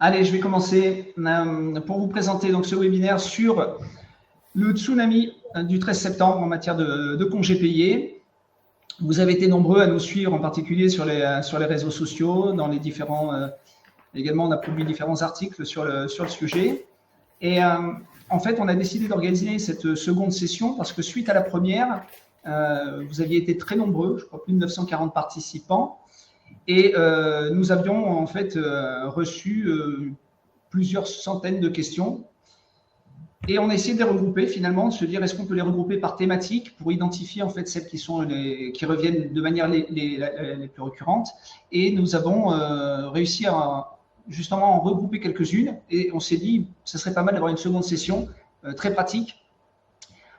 Allez, je vais commencer pour vous présenter donc ce webinaire sur le tsunami du 13 septembre en matière de congés payés. Vous avez été nombreux à nous suivre, en particulier sur les réseaux sociaux, dans les différents. Également, on a publié différents articles sur le sujet. Et en fait, on a décidé d'organiser cette seconde session parce que suite à la première, vous aviez été très nombreux, je crois plus de 940 participants. Et nous avions en fait reçu plusieurs centaines de questions. Et on a essayé de les regrouper finalement, de se dire est-ce qu'on peut les regrouper par thématique pour identifier en fait celles qui reviennent de manière les plus récurrentes. Et nous avons réussi à justement en regrouper quelques-unes. Et on s'est dit ce serait pas mal d'avoir une seconde session très pratique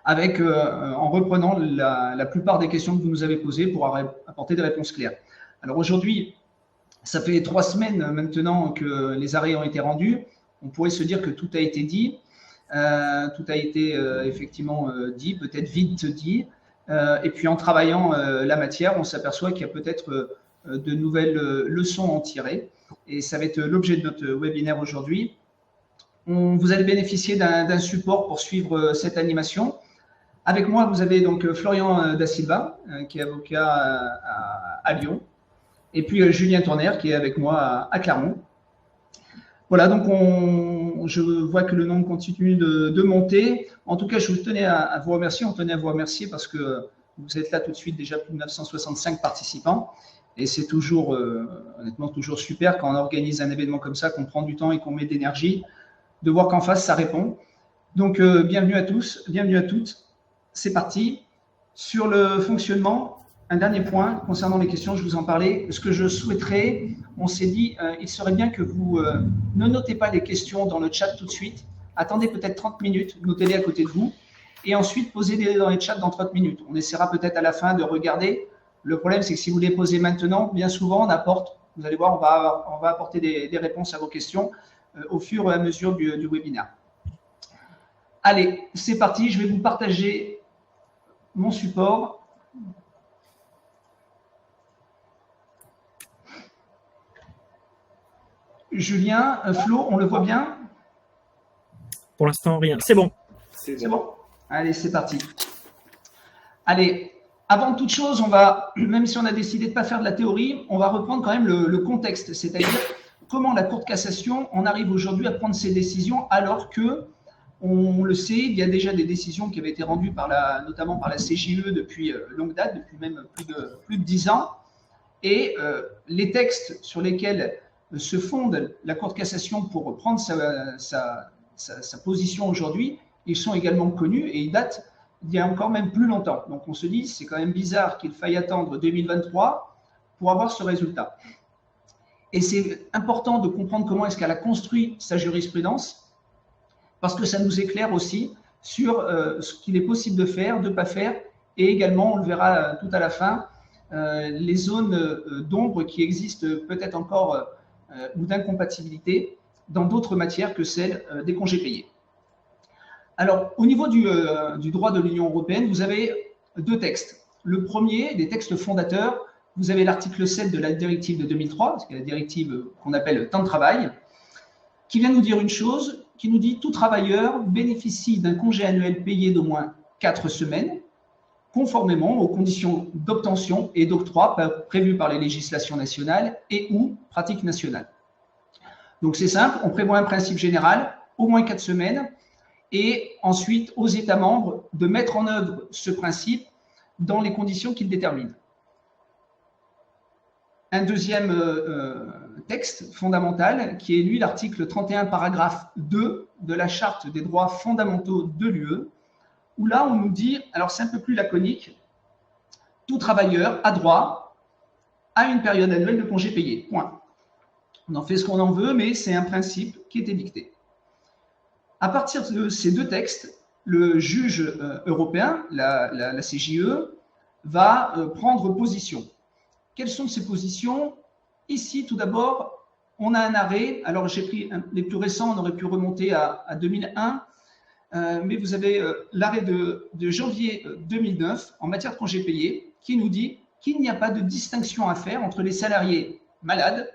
avec en reprenant la plupart des questions que vous nous avez posées pour apporter des réponses claires. Alors aujourd'hui, ça fait 3 semaines maintenant que les arrêts ont été rendus. On pourrait se dire que tout a été dit. Tout a été effectivement dit, peut-être vite dit. Et puis en travaillant la matière, on s'aperçoit qu'il y a peut-être de nouvelles leçons à en tirer. Et ça va être l'objet de notre webinaire aujourd'hui. Vous allez bénéficier d'un support pour suivre cette animation. Avec moi, vous avez donc Florian Da Silva, qui est avocat à Lyon. Et puis Julien Tournaire qui est avec moi à Clermont. Voilà, donc je vois que le nombre continue de monter. En tout cas, je tenais à vous remercier. On tenait à vous remercier parce que vous êtes là tout de suite, déjà plus de 965 participants. Et c'est toujours, honnêtement, toujours super quand on organise un événement comme ça, qu'on prend du temps et qu'on met de l'énergie, de voir qu'en face, ça répond. Donc, bienvenue à tous, bienvenue à toutes. C'est parti. Sur le fonctionnement, un dernier point concernant les questions, je vous en parlais. Ce que je souhaiterais, on s'est dit, il serait bien que vous ne notez pas les questions dans le chat tout de suite. Attendez peut-être 30 minutes, notez-les à côté de vous. Et ensuite, posez-les dans les chats dans 30 minutes. On essaiera peut-être à la fin de regarder. Le problème, c'est que si vous les posez maintenant, bien souvent, on apporte, vous allez voir, on va apporter des réponses à vos questions au fur et à mesure du webinaire. Allez, c'est parti. Je vais vous partager mon support. Julien, Flo, on le voit bien? Pour l'instant, rien. C'est bon. C'est bon. Allez, c'est parti. Allez, avant toute chose, on va, même si on a décidé de ne pas faire de la théorie, on va reprendre quand même le contexte, c'est-à-dire comment la Cour de cassation en arrive aujourd'hui à prendre ces décisions alors que, on le sait, il y a déjà des décisions qui avaient été rendues notamment par la CJE depuis longue date, depuis même plus de 10 ans, et les textes sur lesquels se fonde la Cour de cassation pour prendre sa position aujourd'hui, ils sont également connus et ils datent d'il y a encore même plus longtemps. Donc on se dit, c'est quand même bizarre qu'il faille attendre 2023 pour avoir ce résultat. Et c'est important de comprendre comment est-ce qu'elle a construit sa jurisprudence, parce que ça nous éclaire aussi sur ce qu'il est possible de faire, de ne pas faire, et également, on le verra tout à la fin, les zones d'ombre qui existent peut-être encore ou d'incompatibilité dans d'autres matières que celle des congés payés. Alors, au niveau du droit de l'Union européenne, vous avez 2 textes. Le premier, des textes fondateurs, vous avez l'article 7 de la directive de 2003, c'est la directive qu'on appelle temps de travail, qui vient nous dire une chose, qui nous dit « Tout travailleur bénéficie d'un congé annuel payé d'au moins 4 semaines, conformément aux conditions d'obtention et d'octroi prévues par les législations nationales et ou pratiques nationales. » Donc c'est simple, on prévoit un principe général, au moins 4 semaines, et ensuite aux États membres de mettre en œuvre ce principe dans les conditions qu'ils déterminent. Un deuxième texte fondamental, qui est lui l'article 31, paragraphe 2 de la Charte des droits fondamentaux de l'UE, où là, on nous dit, alors c'est un peu plus laconique, tout travailleur a droit à une période annuelle de congé payé. Point. On en fait ce qu'on en veut, mais c'est un principe qui est édicté. À partir de ces 2 textes, le juge européen, la CJE, va prendre position. Quelles sont ces positions? Ici, tout d'abord, on a un arrêt. Alors, j'ai pris les plus récents, on aurait pu remonter à 2001. Mais vous avez l'arrêt de janvier 2009 en matière de congés payés qui nous dit qu'il n'y a pas de distinction à faire entre les salariés malades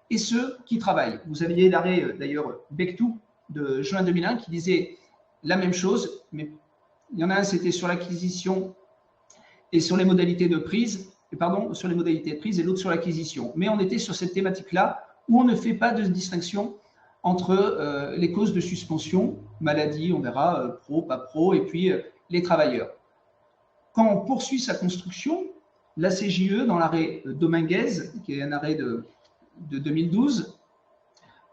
et ceux qui travaillent. Vous aviez l'arrêt d'ailleurs Bectou de juin 2001 qui disait la même chose, mais il y en a un, c'était sur l'acquisition et sur les modalités de prise, sur les modalités de prise, et l'autre sur l'acquisition. Mais on était sur cette thématique-là où on ne fait pas de distinction entre les causes de suspension, maladie, on verra, pro, pas pro, et puis les travailleurs. Quand on poursuit sa construction, la CJE, dans l'arrêt Dominguez, qui est un arrêt de 2012,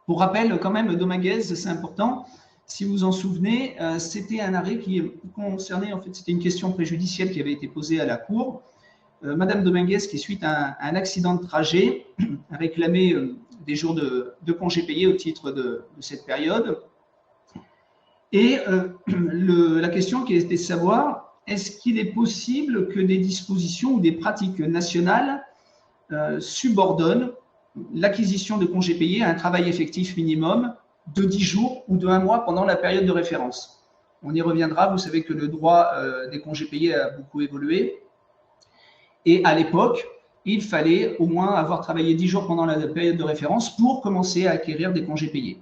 pour rappel, quand même, Dominguez, c'est important, si vous vous en souvenez, c'était un arrêt qui concernait, en fait, c'était une question préjudicielle qui avait été posée à la Cour. Madame Dominguez, qui suite à un accident de trajet, a réclamé des jours de congés payés au titre de cette période. Et la question qui était de savoir, est-ce qu'il est possible que des dispositions ou des pratiques nationales subordonnent l'acquisition de congés payés à un travail effectif minimum de 10 jours ou de 1 mois pendant la période de référence? On y reviendra, vous savez que le droit des congés payés a beaucoup évolué. Et à l'époque, il fallait au moins avoir travaillé 10 jours pendant la période de référence pour commencer à acquérir des congés payés.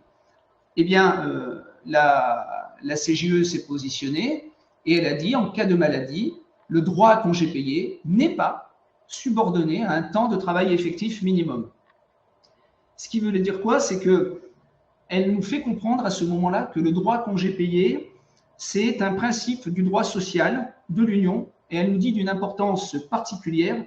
Eh bien, la CJE s'est positionnée et elle a dit, en cas de maladie, le droit à congés payés n'est pas subordonné à un temps de travail effectif minimum. Ce qui veut dire quoi? C'est qu'elle nous fait comprendre à ce moment-là que le droit à congés payés, c'est un principe du droit social de l'Union, et elle nous dit d'une importance particulière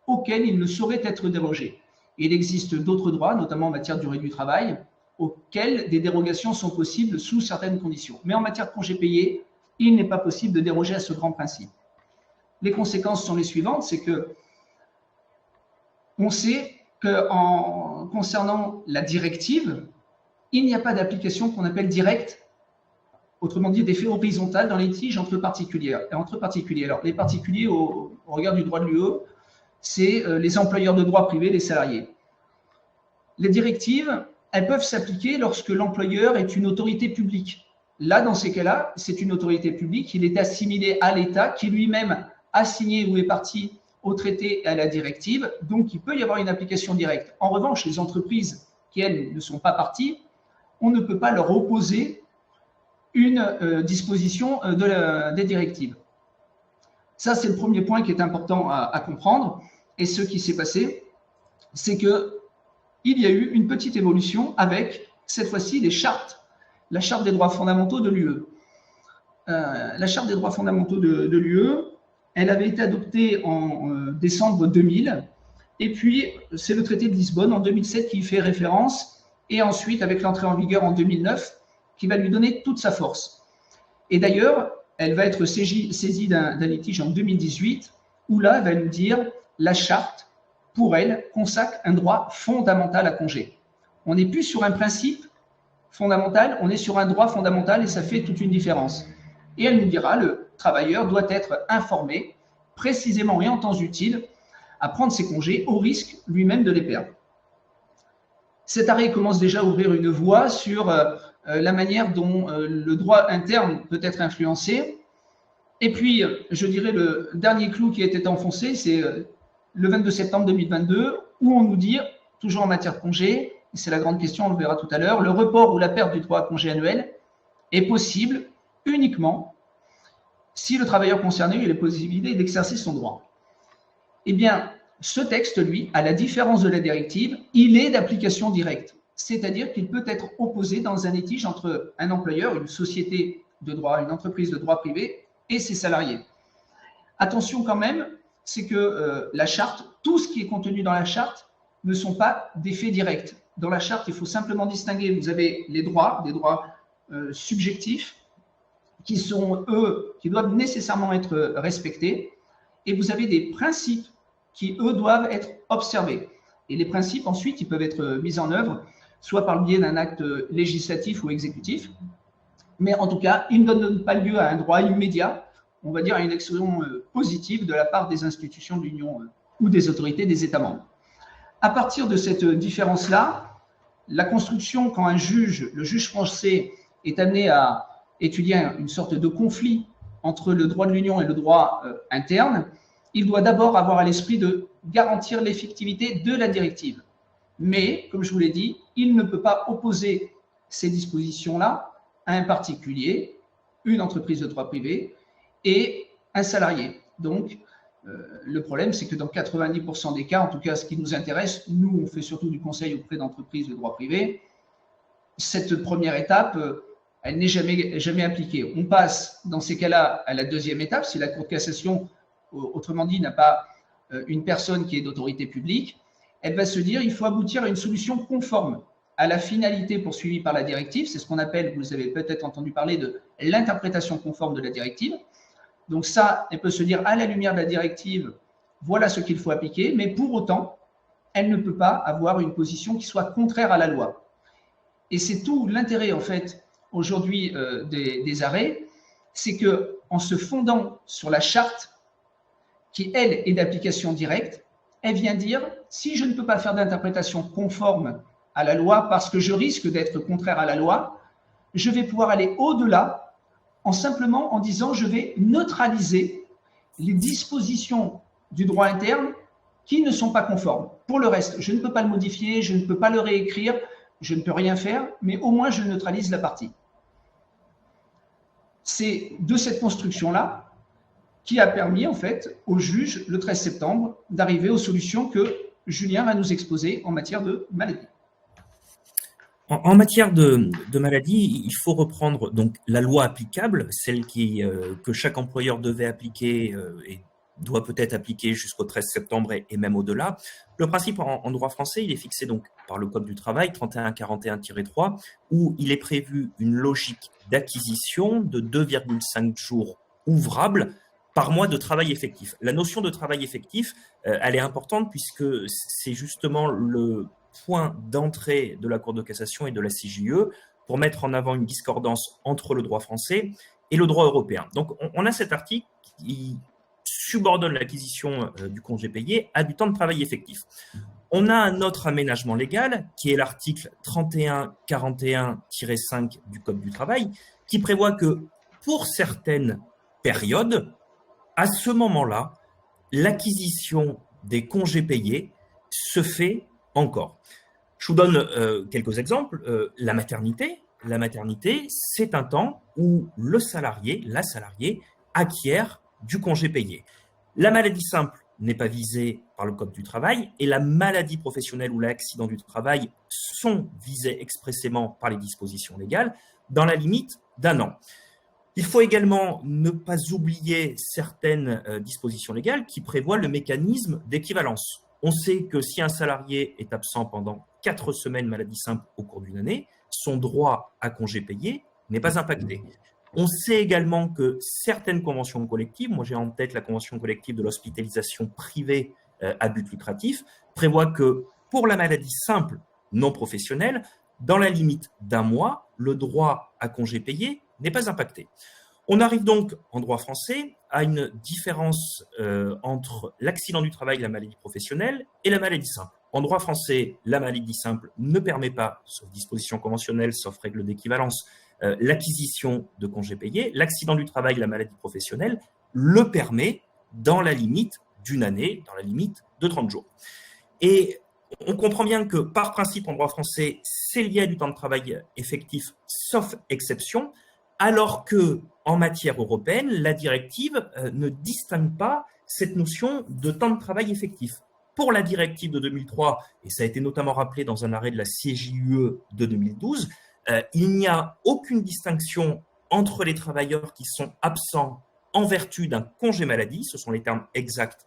auquel il ne saurait être dérogé. Il existe d'autres droits, notamment en matière de durée du travail, auxquels des dérogations sont possibles sous certaines conditions. Mais en matière de congés payés, il n'est pas possible de déroger à ce grand principe. Les conséquences sont les suivantes, c'est que on sait que concernant la directive, il n'y a pas d'application qu'on appelle directe, autrement dit d'effet horizontal dans les litiges entre particuliers. Alors, les particuliers, au regard du droit de l'UE, c'est les employeurs de droit privé, les salariés. Les directives, elles peuvent s'appliquer lorsque l'employeur est une autorité publique. Là, dans ces cas-là, c'est une autorité publique, il est assimilé à l'État qui lui-même a signé ou est parti au traité et à la directive, donc il peut y avoir une application directe. En revanche, les entreprises qui, elles, ne sont pas parties, on ne peut pas leur opposer une disposition des directives. Ça, c'est le premier point qui est important à comprendre. Et ce qui s'est passé, c'est qu'il y a eu une petite évolution avec, cette fois-ci, les chartes. La charte des droits fondamentaux de l'UE. La charte des droits fondamentaux de l'UE, elle avait été adoptée en décembre 2000. Et puis, c'est le traité de Lisbonne en 2007 qui y fait référence. Et ensuite, avec l'entrée en vigueur en 2009, qui va lui donner toute sa force. Et d'ailleurs, elle va être saisie d'un litige en 2018, où là, elle va nous dire, la charte, pour elle, consacre un droit fondamental à congé. On n'est plus sur un principe fondamental, on est sur un droit fondamental et ça fait toute une différence. Et elle nous dira, le travailleur doit être informé, précisément et en temps utile, à prendre ses congés au risque lui-même de les perdre. Cet arrêt commence déjà à ouvrir une voie sur la manière dont le droit interne peut être influencé. Et puis, je dirais, le dernier clou qui a été enfoncé, c'est le 22 septembre 2022, où on nous dit, toujours en matière de congé, c'est la grande question, on le verra tout à l'heure, le report ou la perte du droit à congé annuel est possible uniquement si le travailleur concerné a la possibilité d'exercer son droit. Eh bien, ce texte, lui, à la différence de la directive, il est d'application directe. C'est-à-dire qu'il peut être opposé dans un litige entre un employeur, une société de droit, une entreprise de droit privé et ses salariés. Attention quand même, c'est que la charte, tout ce qui est contenu dans la charte ne sont pas d'effet direct. Dans la charte, il faut simplement distinguer, vous avez les droits, des droits subjectifs, qui sont, eux, qui doivent nécessairement être respectés, et vous avez des principes qui, eux, doivent être observés. Et les principes, ensuite, ils peuvent être mis en œuvre, soit par le biais d'un acte législatif ou exécutif, mais en tout cas, ils ne donnent pas lieu à un droit immédiat, on va dire à une action positive de la part des institutions de l'Union ou des autorités des États membres. À partir de cette différence-là, la construction, quand le juge français est amené à étudier une sorte de conflit entre le droit de l'Union et le droit interne, il doit d'abord avoir à l'esprit de garantir l'effectivité de la directive. Mais, comme je vous l'ai dit, il ne peut pas opposer ces dispositions-là à un particulier, une entreprise de droit privé et un salarié. Donc, le problème, c'est que dans 90% des cas, en tout cas ce qui nous intéresse, nous, on fait surtout du conseil auprès d'entreprises de droit privé, cette première étape, elle n'est jamais appliquée. On passe, dans ces cas-là, à la deuxième étape. Si la Cour de cassation, autrement dit, n'a pas une personne qui est d'autorité publique, elle va se dire il faut aboutir à une solution conforme à la finalité poursuivie par la directive. C'est ce qu'on appelle, vous avez peut-être entendu parler de l'interprétation conforme de la directive. Donc ça, elle peut se dire à la lumière de la directive, voilà ce qu'il faut appliquer, mais pour autant, elle ne peut pas avoir une position qui soit contraire à la loi. Et c'est tout l'intérêt, en fait, aujourd'hui des arrêts, c'est qu'en se fondant sur la charte, qui, elle, est d'application directe, elle vient dire, si je ne peux pas faire d'interprétation conforme à la loi parce que je risque d'être contraire à la loi, je vais pouvoir aller au-delà en disant je vais neutraliser les dispositions du droit interne qui ne sont pas conformes. Pour le reste, je ne peux pas le modifier, je ne peux pas le réécrire, je ne peux rien faire, mais au moins je neutralise la partie. C'est de cette construction-là qui a permis en fait au juge le 13 septembre d'arriver aux solutions que Julien va nous exposer en matière de maladie. En matière de maladie, il faut reprendre donc la loi applicable, celle que chaque employeur devait appliquer et doit peut-être appliquer jusqu'au 13 septembre et même au-delà. Le principe en droit français, il est fixé donc par le Code du travail 3141-3, où il est prévu une logique d'acquisition de 2,5 jours ouvrables par mois de travail effectif. La notion de travail effectif, elle est importante puisque c'est justement le point d'entrée de la Cour de cassation et de la CJUE pour mettre en avant une discordance entre le droit français et le droit européen. Donc, on a cet article qui subordonne l'acquisition du congé payé à du temps de travail effectif. On a un autre aménagement légal qui est l'article 3141-5 du Code du travail qui prévoit que pour certaines périodes, à ce moment-là, l'acquisition des congés payés se fait encore. Je vous donne quelques exemples. La maternité, c'est un temps où le salarié, la salariée, acquiert du congé payé. La maladie simple n'est pas visée par le Code du travail et la maladie professionnelle ou l'accident du travail sont visés expressément par les dispositions légales dans la limite d'1 an. Il faut également ne pas oublier certaines dispositions légales qui prévoient le mécanisme d'équivalence. On sait que si un salarié est absent pendant 4 semaines maladie simple au cours d'une année, son droit à congé payé n'est pas impacté. On sait également que certaines conventions collectives, moi j'ai en tête la convention collective de l'hospitalisation privée à but lucratif, prévoient que pour la maladie simple non professionnelle, dans la limite d'1 mois, le droit à congé payé n'est pas impacté. On arrive donc en droit français à une différence entre l'accident du travail, la maladie professionnelle et la maladie simple. En droit français, la maladie simple ne permet pas, sauf disposition conventionnelle, sauf règle d'équivalence, l'acquisition de congés payés. L'accident du travail, la maladie professionnelle, le permet dans la limite d'1 année, dans la limite de 30 jours. Et on comprend bien que par principe en droit français, c'est lié à du temps de travail effectif, sauf exception, alors que en matière européenne, la directive ne distingue pas cette notion de temps de travail effectif. Pour la directive de 2003, et ça a été notamment rappelé dans un arrêt de la CJUE de 2012, il n'y a aucune distinction entre les travailleurs qui sont absents en vertu d'un congé maladie, ce sont les termes exacts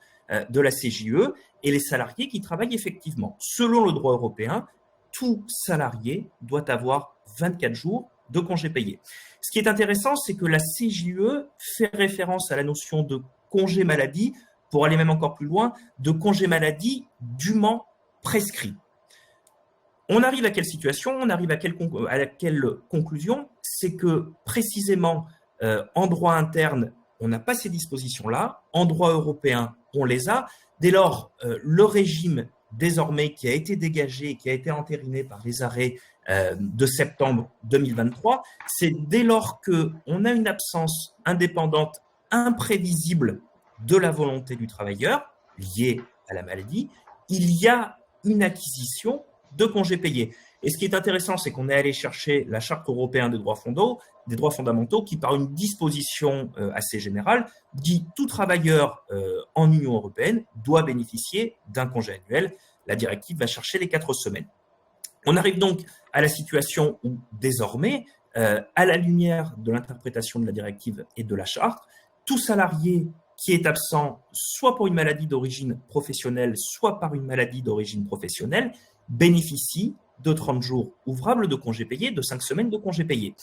de la CJUE, et les salariés qui travaillent effectivement. Selon le droit européen, tout salarié doit avoir 24 jours de congés payés. Ce qui est intéressant, c'est que la CJUE fait référence à la notion de congé maladie, pour aller même encore plus loin, de congé maladie dûment prescrit. On arrive à quelle situation? On arrive à quelle conclusion? C'est que précisément en droit interne, on n'a pas ces dispositions-là. En droit européen, on les a. Dès lors, le régime désormais qui a été dégagé, qui a été entériné par les arrêts de septembre 2023, c'est dès lors qu'on a une absence indépendante imprévisible de la volonté du travailleur liée à la maladie, il y a une acquisition de congés payés. Et ce qui est intéressant, c'est qu'on est allé chercher la Charte européenne des droits fondamentaux qui, par une disposition assez générale, dit tout travailleur en Union européenne doit bénéficier d'un congé annuel. La directive va chercher les 4 semaines. On arrive donc à la situation où, désormais, à la lumière de l'interprétation de la directive et de la charte, tout salarié qui est absent soit pour une maladie d'origine professionnelle, soit par une maladie d'origine professionnelle, bénéficie de 30 jours ouvrables de congés payés, de 5 semaines de congés payés.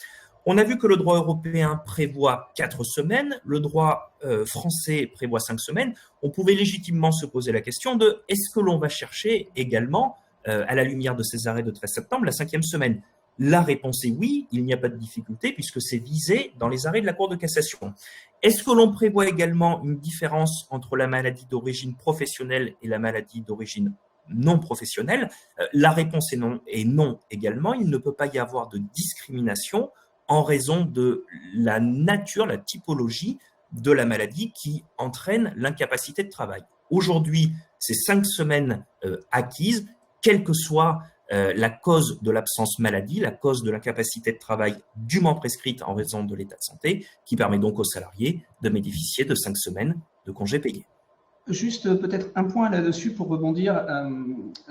On a vu que le droit européen prévoit 4 semaines, le droit français prévoit 5 semaines. On pouvait légitimement se poser la question de est-ce que l'on va chercher également, à la lumière de ces arrêts de 13 septembre, la 5e semaine? La réponse est oui, il n'y a pas de difficulté puisque c'est visé dans les arrêts de la Cour de cassation. Est-ce que l'on prévoit également une différence entre la maladie d'origine professionnelle et la maladie d'origine non professionnelle? La réponse est non également. Il ne peut pas y avoir de discrimination en raison de la nature, la typologie de la maladie qui entraîne l'incapacité de travail. Aujourd'hui, c'est 5 semaines acquises, quelle que soit la cause de l'absence maladie, la cause de l'incapacité de travail dûment prescrite en raison de l'état de santé, qui permet donc aux salariés de bénéficier de 5 semaines de congés payés. Juste peut-être un point là-dessus pour rebondir.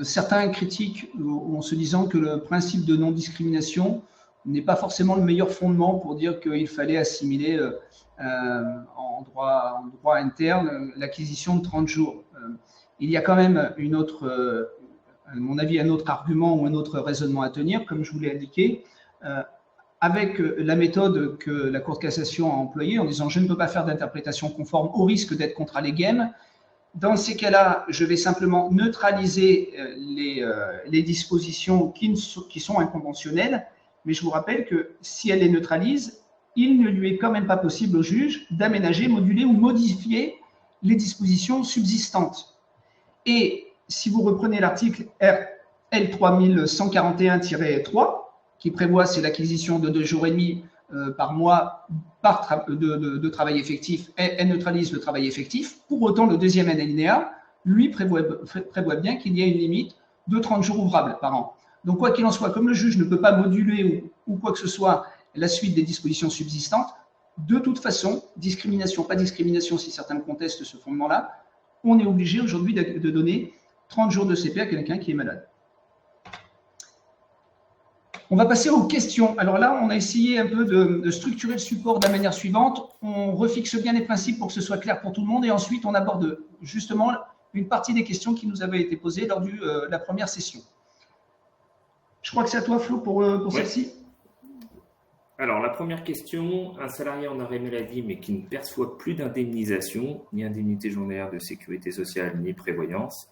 Certains critiquent en se disant que le principe de non-discrimination n'est pas forcément le meilleur fondement pour dire qu'il fallait assimiler en droit interne l'acquisition de 30 jours. Il y a quand même une autre, à mon avis, un autre argument ou un autre raisonnement à tenir, comme je vous l'ai indiqué, avec la méthode que la Cour de cassation a employée en disant « je ne peux pas faire d'interprétation conforme au risque d'être contraint légem ». Dans ces cas-là, je vais simplement neutraliser les dispositions qui sont inconventionnelles, mais je vous rappelle que si elle les neutralise, il ne lui est quand même pas possible au juge d'aménager, moduler ou modifier les dispositions subsistantes. Et si vous reprenez l'article L3141-3, qui prévoit c'est l'acquisition de 2 jours et demi par mois de travail effectif, elle neutralise le travail effectif. Pour autant, le deuxième alinéa, lui, prévoit bien qu'il y a une limite de 30 jours ouvrables par an. Donc, quoi qu'il en soit, comme le juge ne peut pas moduler ou quoi que ce soit la suite des dispositions subsistantes, de toute façon, discrimination, pas discrimination, si certains contestent ce fondement-là, on est obligé aujourd'hui de donner 30 jours de CP à quelqu'un qui est malade. On va passer aux questions. Alors là, on a essayé un peu de structurer le support de la manière suivante. On refixe bien les principes pour que ce soit clair pour tout le monde et ensuite on aborde justement une partie des questions qui nous avaient été posées lors de la première session. Je crois que c'est à toi, Flo, pour celle-ci. Alors, la première question, un salarié en arrêt maladie mais qui ne perçoit plus d'indemnisation, ni indemnité journalière de sécurité sociale, ni prévoyance,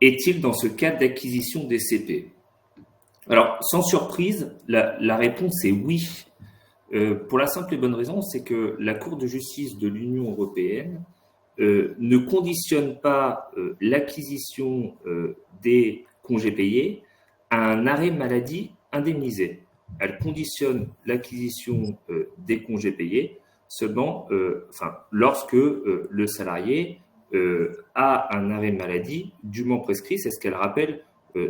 est-il dans ce cadre d'acquisition des CP? Alors, sans surprise, la réponse est oui. Pour la simple et bonne raison, c'est que la Cour de justice de l'Union européenne ne conditionne pas l'acquisition des congés payés à un arrêt maladie indemnisé. Elle conditionne l'acquisition des congés payés seulement lorsque le salarié a un arrêt maladie dûment prescrit. C'est ce qu'elle rappelle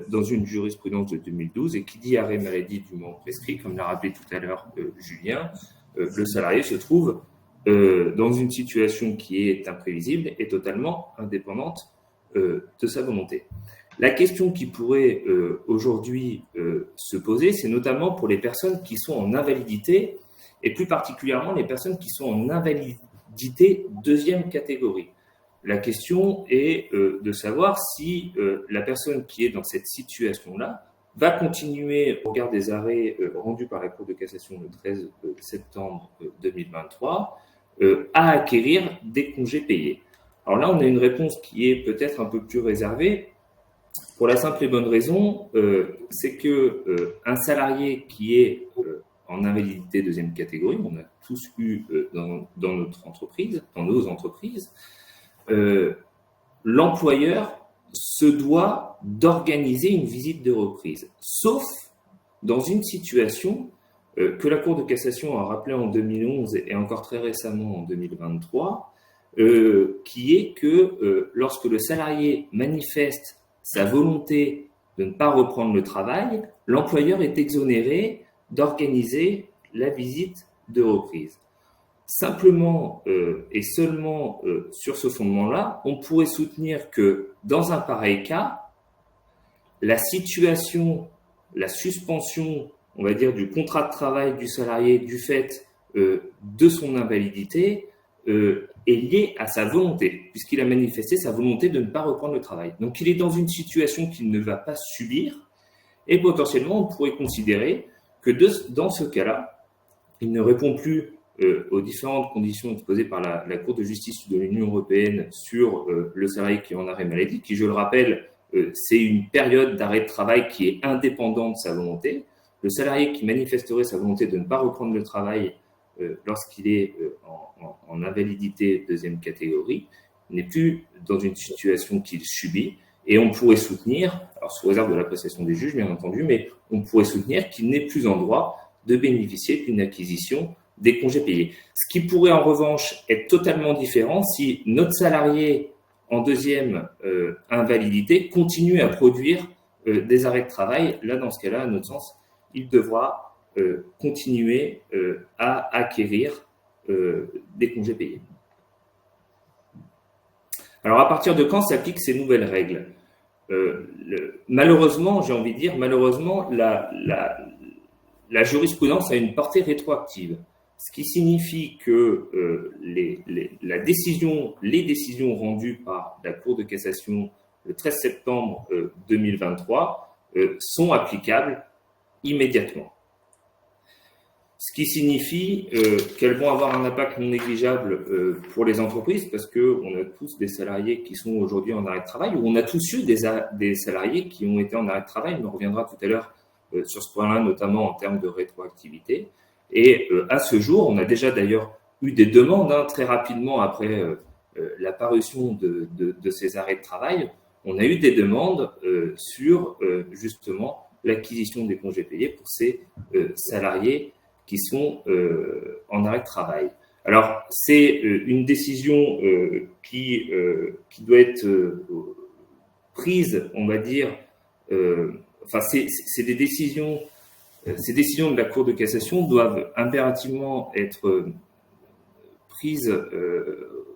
dans une jurisprudence de 2012. Et qui dit arrêt maladie dûment prescrit, comme l'a rappelé tout à l'heure Julien, le salarié se trouve dans une situation qui est imprévisible et totalement indépendante de sa volonté. La question qui pourrait aujourd'hui se poser, c'est notamment pour les personnes qui sont en invalidité, et plus particulièrement les personnes qui sont en invalidité deuxième catégorie. La question est de savoir si la personne qui est dans cette situation-là va continuer, au regard des arrêts rendus par la Cour de cassation le 13 septembre 2023, à acquérir des congés payés. Alors là, on a une réponse qui est peut-être un peu plus réservée, pour la simple et bonne raison, c'est que un salarié qui est en invalidité deuxième catégorie, on a tous eu dans notre entreprise, dans nos entreprises, l'employeur se doit d'organiser une visite de reprise, sauf dans une situation que la Cour de cassation a rappelée en 2011 et encore très récemment en 2023, qui est que lorsque le salarié manifeste sa volonté de ne pas reprendre le travail, l'employeur est exonéré d'organiser la visite de reprise. Simplement et seulement sur ce fondement-là, on pourrait soutenir que dans un pareil cas, la situation, la suspension, on va dire, du contrat de travail du salarié du fait de son invalidité est liée à sa volonté, puisqu'il a manifesté sa volonté de ne pas reprendre le travail. Donc, il est dans une situation qu'il ne va pas subir et potentiellement, on pourrait considérer que dans ce cas-là, il ne répond plus aux différentes conditions exposées par la Cour de justice de l'Union européenne sur le salarié qui est en arrêt maladie, qui, je le rappelle, c'est une période d'arrêt de travail qui est indépendante de sa volonté. Le salarié qui manifesterait sa volonté de ne pas reprendre le travail lorsqu'il est en invalidité deuxième catégorie n'est plus dans une situation qu'il subit. Et on pourrait soutenir, alors sous réserve de l'appréciation des juges bien entendu, mais on pourrait soutenir qu'il n'est plus en droit de bénéficier d'une acquisition des congés payés. Ce qui pourrait en revanche être totalement différent si notre salarié en deuxième invalidité continue à produire des arrêts de travail. Là, dans ce cas-là, à notre sens, il devra continuer à acquérir des congés payés. Alors, à partir de quand s'appliquent ces nouvelles règles ? Malheureusement, j'ai envie de dire, malheureusement, la jurisprudence a une portée rétroactive, ce qui signifie que les décisions rendues par la Cour de cassation le 13 septembre 2023 sont applicables immédiatement. Ce qui signifie qu'elles vont avoir un impact non négligeable pour les entreprises parce qu'on a tous des salariés qui sont aujourd'hui en arrêt de travail ou on a tous eu des salariés qui ont été en arrêt de travail. On reviendra tout à l'heure sur ce point-là, notamment en termes de rétroactivité. Et à ce jour, on a déjà d'ailleurs eu des demandes très rapidement après la parution de ces arrêts de travail. On a eu des demandes sur justement l'acquisition des congés payés pour ces salariés qui sont en arrêt de travail. Alors, c'est une décision qui doit être prise, on va dire, c'est des décisions, ces décisions de la Cour de cassation doivent impérativement être prises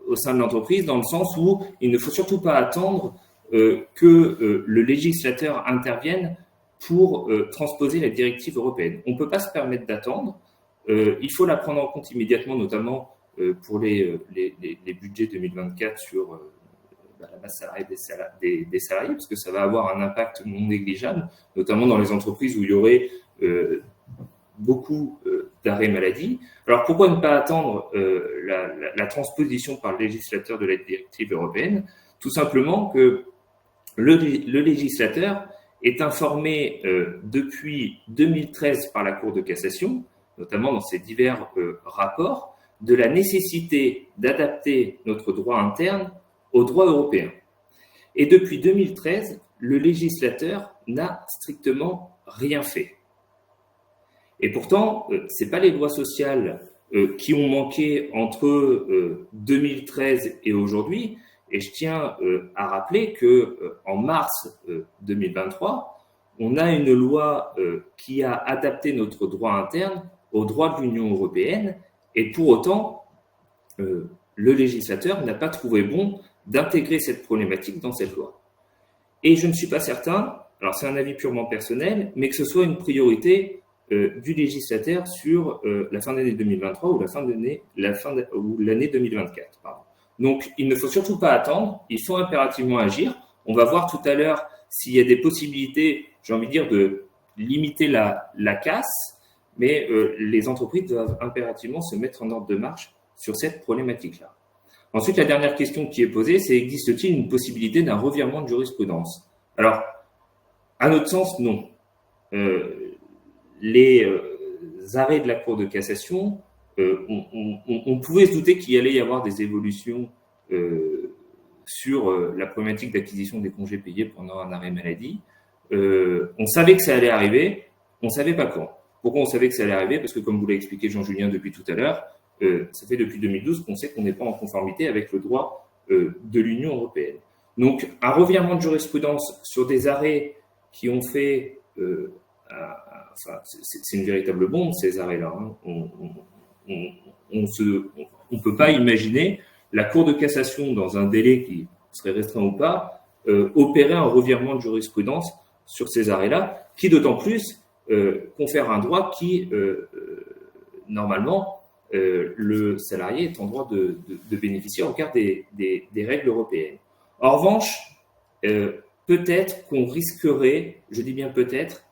au sein de l'entreprise, dans le sens où il ne faut surtout pas attendre que le législateur intervienne pour transposer la directive européenne. On ne peut pas se permettre d'attendre. Il faut la prendre en compte immédiatement, notamment pour les budgets 2024 sur la masse salariale des salariés, parce que ça va avoir un impact non négligeable, notamment dans les entreprises où il y aurait beaucoup d'arrêts maladie. Alors pourquoi ne pas attendre la transposition par le législateur de la directive européenne ? Tout simplement que le législateur est informé depuis 2013 par la Cour de cassation, notamment dans ses divers rapports, de la nécessité d'adapter notre droit interne au droit européen. Et depuis 2013, le législateur n'a strictement rien fait. Et pourtant, ce n'est pas les lois sociales qui ont manqué entre 2013 et aujourd'hui. Et je tiens à rappeler qu'en mars 2023, on a une loi qui a adapté notre droit interne au droit de l'Union européenne. Et pour autant, le législateur n'a pas trouvé bon d'intégrer cette problématique dans cette loi. Et je ne suis pas certain, alors c'est un avis purement personnel, mais que ce soit une priorité du législateur sur la fin d'année 2023 ou l'année 2024. Pardon. Donc, il ne faut surtout pas attendre, il faut impérativement agir. On va voir tout à l'heure s'il y a des possibilités, j'ai envie de dire, de limiter la casse, mais les entreprises doivent impérativement se mettre en ordre de marche sur cette problématique-là. Ensuite, la dernière question qui est posée, c'est existe-t-il une possibilité d'un revirement de jurisprudence ? Alors, à notre sens, non. Les arrêts de la Cour de cassation, on pouvait se douter qu'il allait y avoir des évolutions sur la problématique d'acquisition des congés payés pendant un arrêt maladie. On savait que ça allait arriver, on ne savait pas quand. Pourquoi on savait que ça allait arriver ? Parce que, comme vous l'a expliqué Jean-Julien depuis tout à l'heure, ça fait depuis 2012 qu'on sait qu'on n'est pas en conformité avec le droit de l'Union européenne. Donc, un revirement de jurisprudence sur des arrêts qui ont fait, c'est une véritable bombe ces arrêts-là. Hein. On ne peut pas imaginer la Cour de cassation, dans un délai qui serait restreint ou pas, opérer un revirement de jurisprudence sur ces arrêts-là, qui d'autant plus confère un droit qui, normalement, le salarié est en droit de bénéficier au regard des règles européennes. En revanche, peut-être qu'on risquerait, je dis bien peut-être,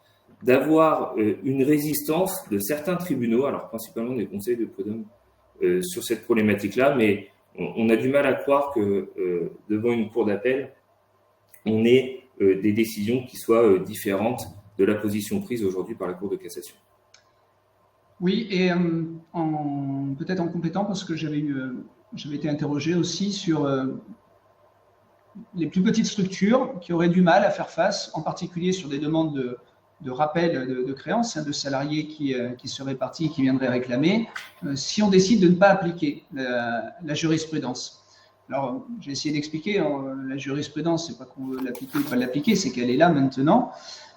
d'avoir une résistance de certains tribunaux, alors principalement des conseils de prud'homme, sur cette problématique-là, mais on a du mal à croire que devant une cour d'appel, on ait des décisions qui soient différentes de la position prise aujourd'hui par la Cour de cassation. Oui, et peut-être en complétant, parce que j'avais été interrogé aussi sur les plus petites structures qui auraient du mal à faire face, en particulier sur des demandes de rappel de créances, de salariés qui seraient partis, qui viendraient réclamer, si on décide de ne pas appliquer la jurisprudence. Alors, j'ai essayé d'expliquer, la jurisprudence, c'est pas qu'on veut l'appliquer ou pas l'appliquer, c'est qu'elle est là maintenant.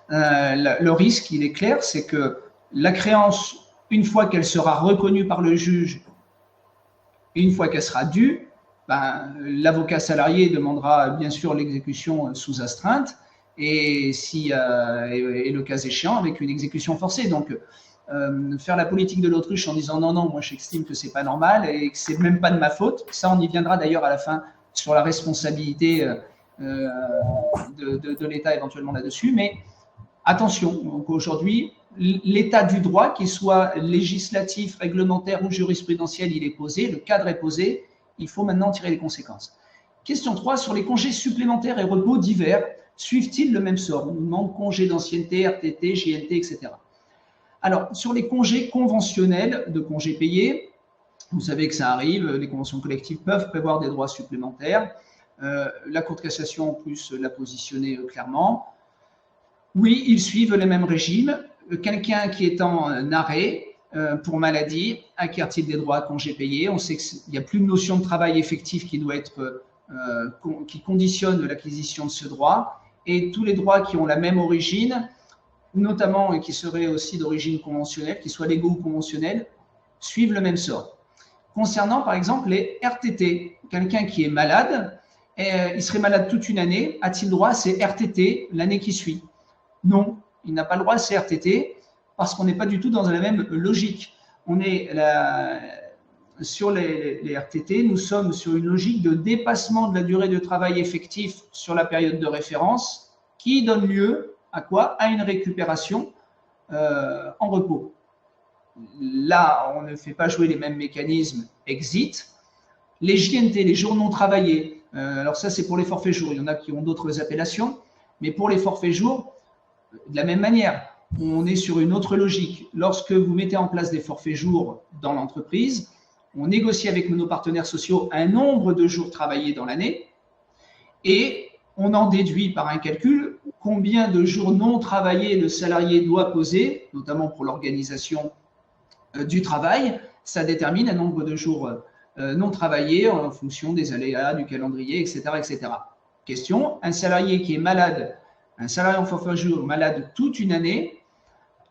Le risque, il est clair, c'est que la créance, une fois qu'elle sera reconnue par le juge, et une fois qu'elle sera due, l'avocat salarié demandera bien sûr l'exécution sous astreinte, et le cas échéant avec une exécution forcée. Donc, faire la politique de l'autruche en disant non, moi j'estime que c'est pas normal et que c'est même pas de ma faute, ça on y viendra d'ailleurs à la fin sur la responsabilité de l'État éventuellement là-dessus, mais attention, donc aujourd'hui, l'état du droit, qu'il soit législatif, réglementaire ou jurisprudentiel, il est posé, le cadre est posé, il faut maintenant tirer les conséquences. Question 3, sur les congés supplémentaires et repos divers, suivent-ils le même sort? On nous demande congés d'ancienneté, RTT, JNT, etc. Alors, sur les congés conventionnels de congés payés, vous savez que ça arrive, les conventions collectives peuvent prévoir des droits supplémentaires. La Cour de cassation, en plus, l'a positionné clairement. Oui, ils suivent les mêmes régimes. Quelqu'un qui est en arrêt pour maladie acquiert-il des droits à congés payés? On sait qu'il n'y a plus de notion de travail effectif qui doit être, qui conditionne l'acquisition de ce droit. Et tous les droits qui ont la même origine, notamment et qui seraient aussi d'origine conventionnelle, qu'ils soient légaux ou conventionnels, suivent le même sort. Concernant par exemple les RTT, quelqu'un qui est malade, il serait malade toute une année, a-t-il droit à ces RTT l'année qui suit? Non, il n'a pas le droit à ces RTT parce qu'on n'est pas du tout dans la même logique. On est sur les RTT, nous sommes sur une logique de dépassement de la durée de travail effectif sur la période de référence qui donne lieu à quoi? À une récupération en repos. Là, on ne fait pas jouer les mêmes mécanismes exit. Les JNT, les jours non travaillés, alors ça c'est pour les forfaits jours, il y en a qui ont d'autres appellations, mais pour les forfaits jours, de la même manière, on est sur une autre logique. Lorsque vous mettez en place des forfaits jours dans l'entreprise, on négocie avec nos partenaires sociaux un nombre de jours travaillés dans l'année et on en déduit par un calcul combien de jours non travaillés le salarié doit poser, notamment pour l'organisation du travail. Ça détermine un nombre de jours non travaillés en fonction des aléas, du calendrier, etc., etc. Question, un salarié qui est malade, un salarié en forfait jour malade toute une année,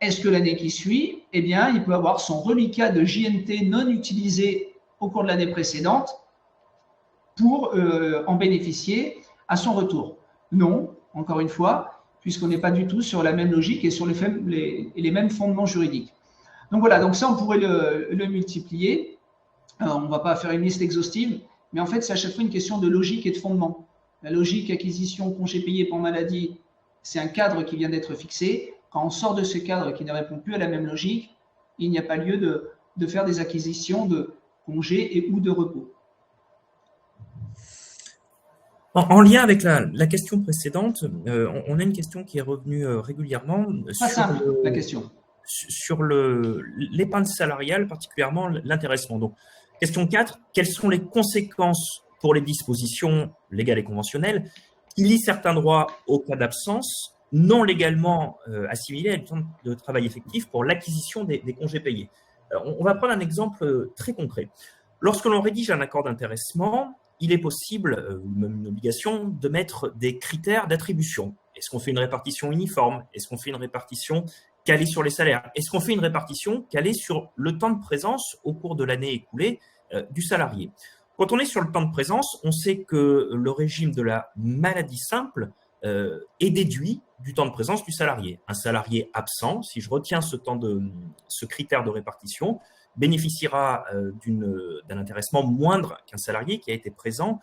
est-ce que l'année qui suit, eh bien, il peut avoir son reliquat de JNT non utilisé au cours de l'année précédente pour en bénéficier à son retour? Non, encore une fois, puisqu'on n'est pas du tout sur la même logique et sur les mêmes fondements juridiques. Donc voilà, donc ça, on pourrait le multiplier. On ne va pas faire une liste exhaustive, mais en fait, c'est à chaque fois une question de logique et de fondement. La logique acquisition, congé payé pour maladie, c'est un cadre qui vient d'être fixé. Quand on sort de ce cadre qui ne répond plus à la même logique, il n'y a pas lieu de faire des acquisitions de congés et ou de repos. En lien avec la question précédente, on a une question qui est revenue régulièrement la question. Sur l'épargne salariale, particulièrement l'intéressement. Donc, question 4, quelles sont les conséquences pour les dispositions légales et conventionnelles qui lient certains droits au cas d'absence non légalement assimilés à une temps de travail effectif pour l'acquisition des congés payés? Alors, on va prendre un exemple très concret. Lorsque l'on rédige un accord d'intéressement, il est possible, ou même une obligation, de mettre des critères d'attribution. Est-ce qu'on fait une répartition uniforme? Est-ce qu'on fait une répartition calée sur les salaires? Est-ce qu'on fait une répartition calée sur le temps de présence au cours de l'année écoulée du salarié? Quand on est sur le temps de présence, on sait que le régime de la maladie simple est déduit du temps de présence du salarié. Un salarié absent, si je retiens ce critère de répartition, bénéficiera d'un intéressement moindre qu'un salarié qui a été présent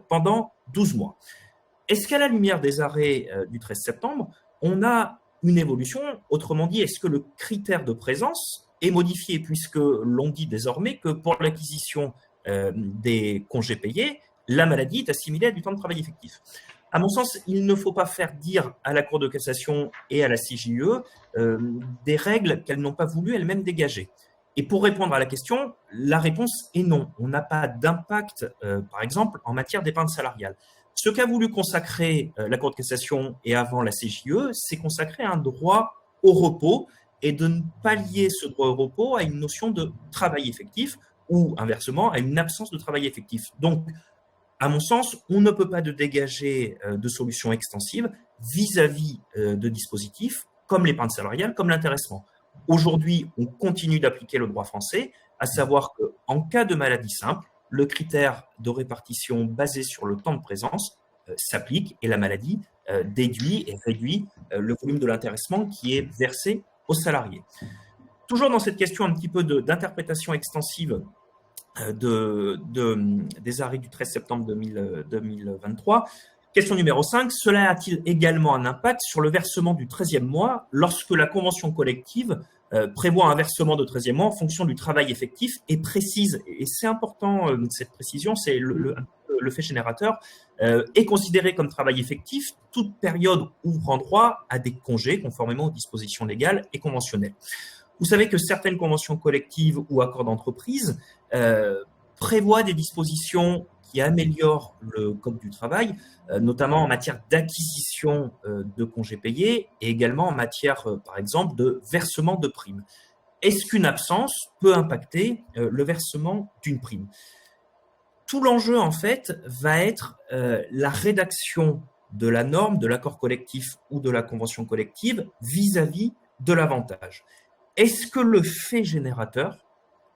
pendant 12 mois. Est-ce qu'à la lumière des arrêts du 13 septembre, on a une évolution? Autrement dit, est-ce que le critère de présence est modifié, puisque l'on dit désormais que pour l'acquisition des congés payés, la maladie est assimilée à du temps de travail effectif? À mon sens, il ne faut pas faire dire à la Cour de cassation et à la CJUE des règles qu'elles n'ont pas voulu elles-mêmes dégager. Et pour répondre à la question, la réponse est non. On n'a pas d'impact, par exemple, en matière d'épargne salariale. Ce qu'a voulu consacrer la Cour de cassation et avant la CJUE, c'est consacrer un droit au repos et de ne pas lier ce droit au repos à une notion de travail effectif ou inversement à une absence de travail effectif. Donc, à mon sens, on ne peut pas dégager de solutions extensives vis-à-vis de dispositifs comme l'épargne salariale, comme l'intéressement. Aujourd'hui, on continue d'appliquer le droit français, à savoir qu'en cas de maladie simple, le critère de répartition basé sur le temps de présence s'applique et la maladie déduit et réduit le volume de l'intéressement qui est versé aux salariés. Toujours dans cette question un petit peu d'interprétation extensive des arrêts du 13 septembre 2023, question numéro 5, cela a-t-il également un impact sur le versement du 13e mois lorsque la convention collective prévoit un versement de 13e mois en fonction du travail effectif et précise, et c'est important cette précision, c'est le fait générateur, est considéré comme travail effectif toute période ouvrant droit à des congés conformément aux dispositions légales et conventionnelles. Vous savez que certaines conventions collectives ou accords d'entreprise prévoient des dispositions qui améliorent le code du travail, notamment en matière d'acquisition de congés payés et également en matière, par exemple, de versement de primes. Est-ce qu'une absence peut impacter le versement d'une prime? Tout l'enjeu, en fait, va être la rédaction de la norme, de l'accord collectif ou de la convention collective vis-à-vis de l'avantage. Est-ce que le fait générateur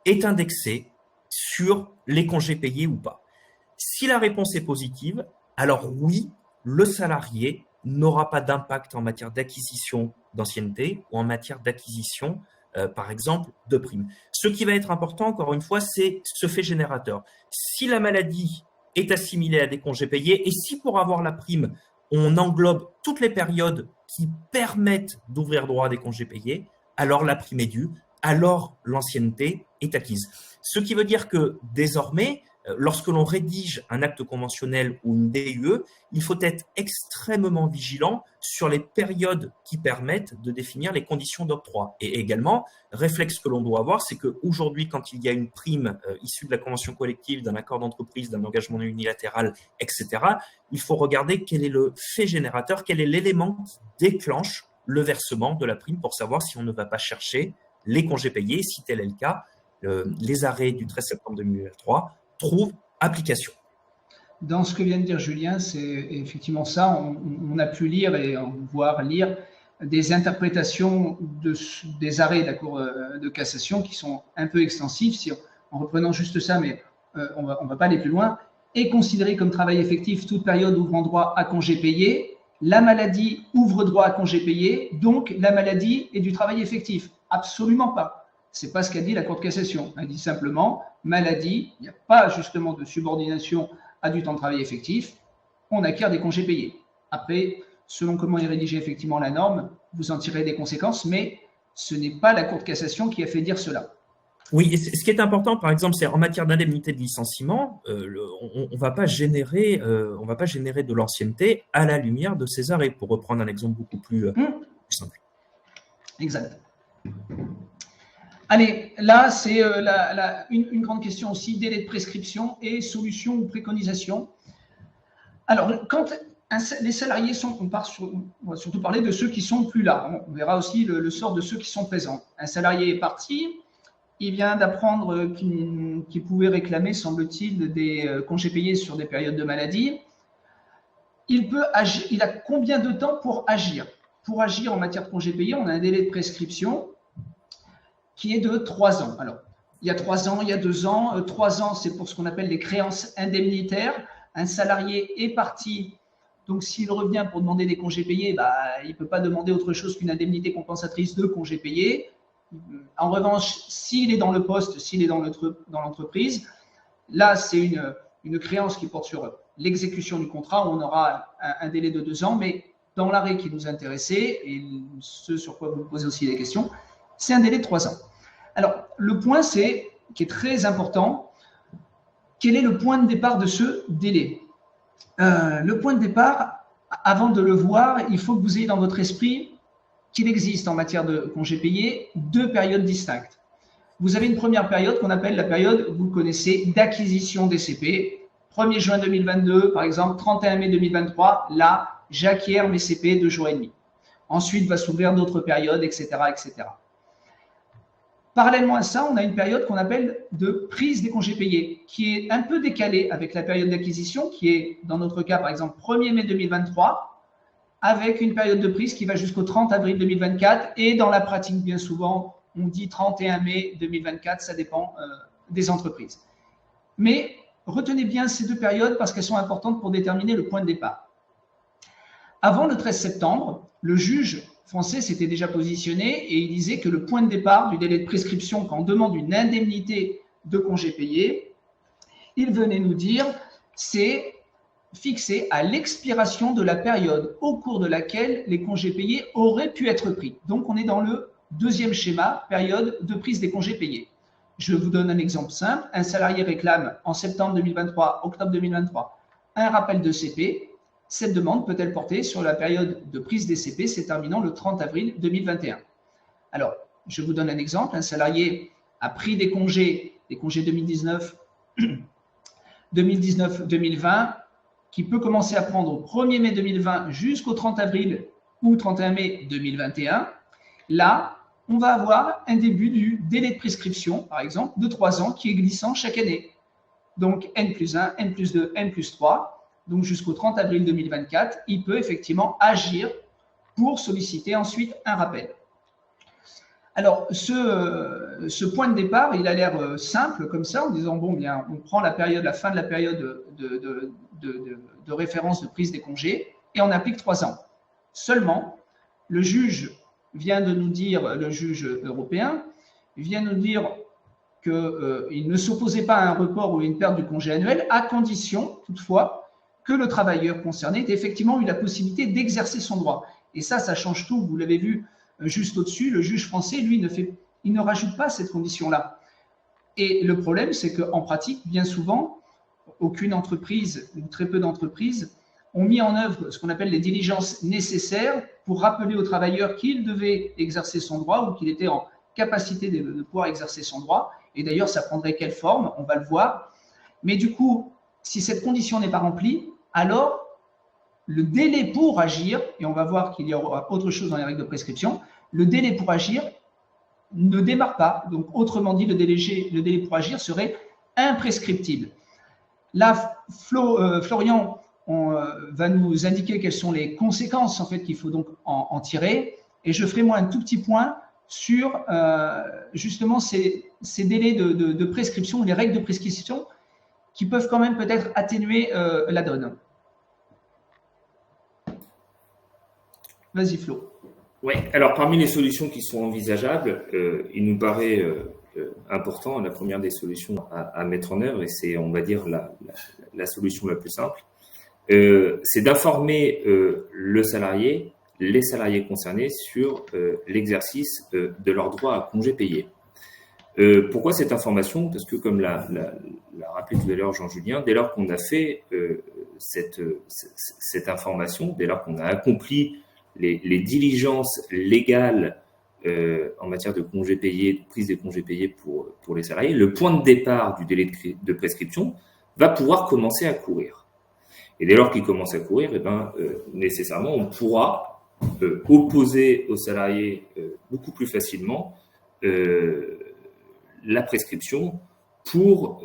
est indexé sur les congés payés ou pas? Si la réponse est positive, alors oui, le salarié n'aura pas d'impact en matière d'acquisition d'ancienneté ou en matière d'acquisition, par exemple, de primes. Ce qui va être important, encore une fois, c'est ce fait générateur. Si la maladie est assimilée à des congés payés et si pour avoir la prime, on englobe toutes les périodes qui permettent d'ouvrir droit à des congés payés, alors la prime est due, alors l'ancienneté est acquise. Ce qui veut dire que désormais, lorsque l'on rédige un acte conventionnel ou une DUE, il faut être extrêmement vigilant sur les périodes qui permettent de définir les conditions d'octroi. Et également, réflexe que l'on doit avoir, c'est qu'aujourd'hui, quand il y a une prime issue de la convention collective, d'un accord d'entreprise, d'un engagement unilatéral, etc., il faut regarder quel est le fait générateur, quel est l'élément qui déclenche le versement de la prime pour savoir si on ne va pas chercher les congés payés. Si tel est le cas, les arrêts du 13 septembre 2023 trouvent application. Dans ce que vient de dire Julien, c'est effectivement ça. On a pu lire et voire lire des interprétations des arrêts de la Cour de cassation qui sont un peu extensifs. Si en reprenant juste ça, mais on va pas aller plus loin, est considéré comme travail effectif toute période ouvrant droit à congé payé. La maladie ouvre droit à congé payé, donc la maladie est du travail effectif. Absolument pas. C'est pas ce qu'a dit la Cour de cassation. Elle dit simplement maladie, il n'y a pas justement de subordination à du temps de travail effectif, on acquiert des congés payés. Après, selon comment est rédigée effectivement la norme, vous en tirez des conséquences, mais ce n'est pas la Cour de cassation qui a fait dire cela. Oui, et ce qui est important, par exemple, c'est en matière d'indemnité de licenciement, on va pas générer de l'ancienneté à la lumière de ces arrêts, pour reprendre un exemple beaucoup plus simple. Exact. Allez, là, c'est une grande question aussi, délai de prescription et solution ou préconisation. Alors, quand les salariés on va surtout parler de ceux qui sont plus là. On verra aussi le sort de ceux qui sont présents. Un salarié est parti, il vient d'apprendre qu'il pouvait réclamer, semble-t-il, des congés payés sur des périodes de maladie. il a combien de temps pour agir? Pour agir en matière de congé payé, on a un délai de prescription qui est de 3 ans. Alors, il y a 3 ans, il y a 2 ans. 3 ans, c'est pour ce qu'on appelle les créances indemnitaires. Un salarié est parti, donc s'il revient pour demander des congés payés, il ne peut pas demander autre chose qu'une indemnité compensatrice de congés payés. En revanche, s'il est dans le poste, s'il est dans l'entreprise, là, c'est une créance qui porte sur l'exécution du contrat, où on aura un délai de 2 ans, mais dans l'arrêt qui nous intéressait, et ce sur quoi vous posez aussi des questions, c'est un délai de 3 ans. Alors, le point, qui est très important, quel est le point de départ de ce délai? Le point de départ, avant de le voir, il faut que vous ayez dans votre esprit qu'il existe en matière de congés payés 2 périodes distinctes. Vous avez une première période qu'on appelle la période, vous le connaissez, d'acquisition des CP. 1er juin 2022, par exemple, 31 mai 2023, là, j'acquiers mes CP 2 jours et demi. Ensuite, va s'ouvrir d'autres périodes, etc., etc. Parallèlement à ça, on a une période qu'on appelle de prise des congés payés, qui est un peu décalée avec la période d'acquisition, qui est, dans notre cas, par exemple, 1er mai 2023, avec une période de prise qui va jusqu'au 30 avril 2024. Et dans la pratique, bien souvent, on dit 31 mai 2024, ça dépend des entreprises. Mais retenez bien ces 2 périodes parce qu'elles sont importantes pour déterminer le point de départ. Avant le 13 septembre, le juge français s'était déjà positionné et il disait que le point de départ du délai de prescription quand on demande une indemnité de congé payé, il venait nous dire, c'est fixé à l'expiration de la période au cours de laquelle les congés payés auraient pu être pris. Donc, on est dans le 2e schéma, période de prise des congés payés. Je vous donne un exemple simple. Un salarié réclame en septembre 2023, octobre 2023, un rappel de CP. Cette demande peut-elle porter sur la période de prise des CP, c'est terminant le 30 avril 2021. Alors, je vous donne un exemple. Un salarié a pris des congés 2019-2020, qui peut commencer à prendre au 1er mai 2020 jusqu'au 30 avril ou 31 mai 2021. Là, on va avoir un début du délai de prescription, par exemple, de 3 ans qui est glissant chaque année. Donc, N+1, N+2, N+3. Donc jusqu'au 30 avril 2024, il peut effectivement agir pour solliciter ensuite un rappel. Alors, ce point de départ, il a l'air simple comme ça, en disant, bon, bien, on prend la fin de la période de référence de prise des congés et on applique 3 ans. Seulement, le juge vient de nous dire, le juge européen, vient nous dire qu'il ne s'opposait pas à un report ou à une perte du congé annuel, à condition, toutefois, que le travailleur concerné ait effectivement eu la possibilité d'exercer son droit. Et ça change tout. Vous l'avez vu juste au-dessus, le juge français, lui, il ne rajoute pas cette condition-là. Et le problème, c'est qu'en pratique, bien souvent, aucune entreprise, ou très peu d'entreprises, ont mis en œuvre ce qu'on appelle les diligences nécessaires pour rappeler au travailleur qu'il devait exercer son droit ou qu'il était en capacité de pouvoir exercer son droit. Et d'ailleurs, ça prendrait quelle forme? On va le voir. Mais du coup, si cette condition n'est pas remplie, alors le délai pour agir, et on va voir qu'il y aura autre chose dans les règles de prescription, le délai pour agir ne démarre pas. Donc, autrement dit, le délai pour agir serait imprescriptible. Là, Florian va nous indiquer quelles sont les conséquences en fait, qu'il faut donc en tirer. Et je ferai moi un tout petit point sur justement ces délais de prescription, les règles de prescription qui peuvent quand même peut-être atténuer la donne. Vas-y Flo. Oui, alors parmi les solutions qui sont envisageables, il nous paraît important, la première des solutions à mettre en œuvre, et c'est, on va dire, la solution la plus simple, c'est d'informer les salariés concernés sur l'exercice de leur droit à congé payé. Pourquoi cette information? Parce que, comme l'a rappelé tout à l'heure Jean-Julien, dès lors qu'on a fait cette information, dès lors qu'on a accompli les diligences légales en matière de congés payés, de prise des congés payés pour les salariés, le point de départ du délai de prescription va pouvoir commencer à courir. Et dès lors qu'il commence à courir, nécessairement, on pourra opposer aux salariés beaucoup plus facilement la prescription pour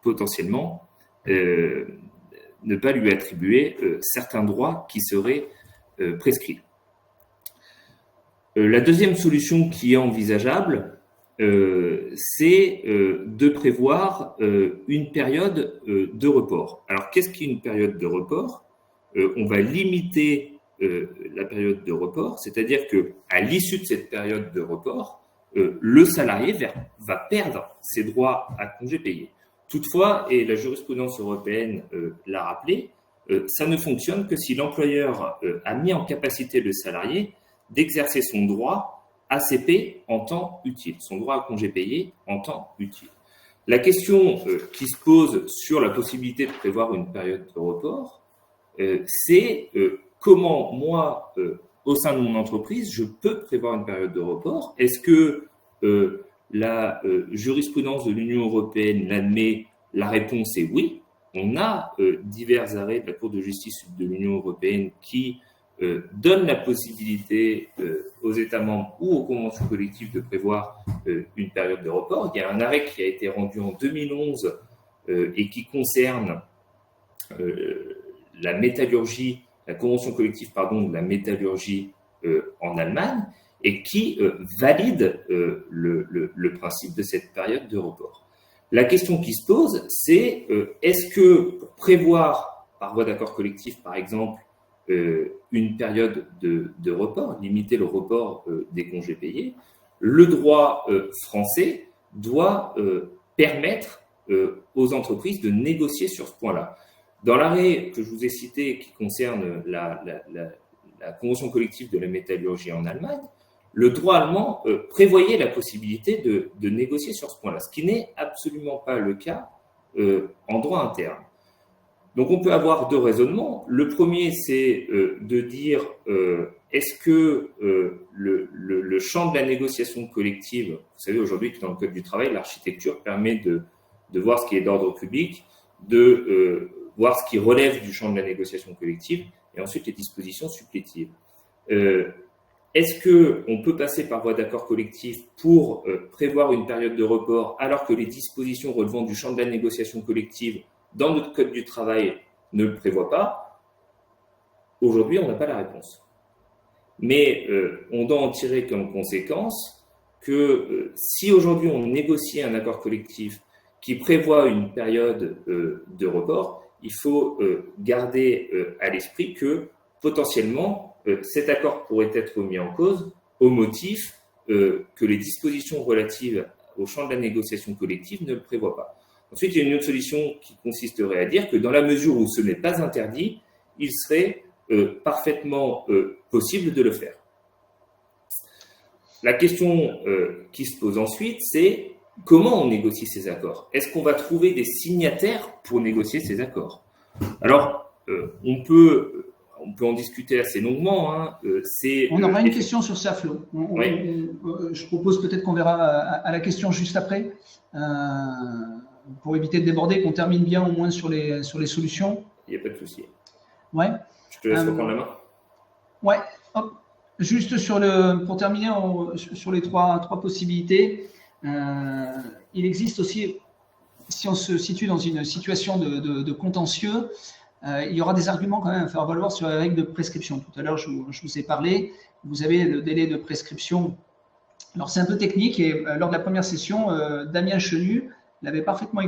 potentiellement ne pas lui attribuer certains droits qui seraient prescrits. La deuxième solution qui est envisageable, c'est de prévoir une période de report. Alors, qu'est-ce qu'est une période de report? On va limiter la période de report, c'est-à-dire qu'à l'issue de cette période de report, le salarié va perdre ses droits à congés payés. Toutefois, et la jurisprudence européenne l'a rappelé, ça ne fonctionne que si l'employeur a mis en capacité le salarié d'exercer son droit ACP en temps utile, son droit à congé payé en temps utile. La question qui se pose sur la possibilité de prévoir une période de report, c'est comment moi, au sein de mon entreprise, je peux prévoir une période de report. Est-ce que la jurisprudence de l'Union européenne l'admet? La réponse est oui. On a divers arrêts de la Cour de justice de l'Union européenne qui donne la possibilité aux États membres ou aux conventions collectives de prévoir une période de report. Il y a un arrêt qui a été rendu en 2011 et qui concerne la métallurgie, la convention collective de la métallurgie en Allemagne et qui valide le principe de cette période de report. La question qui se pose, c'est est-ce que pour prévoir par voie d'accord collectif, par exemple, une période de report, limiter le report des congés payés, le droit français doit permettre aux entreprises de négocier sur ce point-là. Dans l'arrêt que je vous ai cité qui concerne la convention collective de la métallurgie en Allemagne, le droit allemand prévoyait la possibilité de négocier sur ce point-là, ce qui n'est absolument pas le cas en droit interne. Donc, on peut avoir deux raisonnements. Le premier, c'est de dire est-ce que le champ de la négociation collective, vous savez aujourd'hui que dans le Code du travail, l'architecture permet de voir ce qui est d'ordre public, de voir ce qui relève du champ de la négociation collective et ensuite les dispositions supplétives. Est-ce qu'on peut passer par voie d'accord collectif pour prévoir une période de report alors que les dispositions relevant du champ de la négociation collective dans notre Code du travail ne le prévoit pas? Aujourd'hui, on n'a pas la réponse. Mais on doit en tirer comme conséquence que si aujourd'hui on négocie un accord collectif qui prévoit une période de report, il faut garder à l'esprit que potentiellement cet accord pourrait être mis en cause au motif que les dispositions relatives au champ de la négociation collective ne le prévoient pas. Ensuite, il y a une autre solution qui consisterait à dire que dans la mesure où ce n'est pas interdit, il serait parfaitement possible de le faire. La question qui se pose ensuite, c'est comment on négocie ces accords? Est-ce qu'on va trouver des signataires pour négocier ces accords? Alors, on peut en discuter assez longuement. Hein. On aura une question sur ça, Flo. Je propose peut-être qu'on verra à la question juste après. Pour éviter de déborder, qu'on termine bien au moins sur les solutions. Il n'y a pas de souci. Ouais. Je te laisse reprendre la main. Ouais. Hop. Juste pour terminer sur les trois possibilités, il existe aussi, si on se situe dans une situation de contentieux, il y aura des arguments quand même à faire valoir sur les règles de prescription. Tout à l'heure, je vous ai parlé. Vous avez le délai de prescription. Alors, c'est un peu technique et lors de la première session, Damien Chenu l'avait parfaitement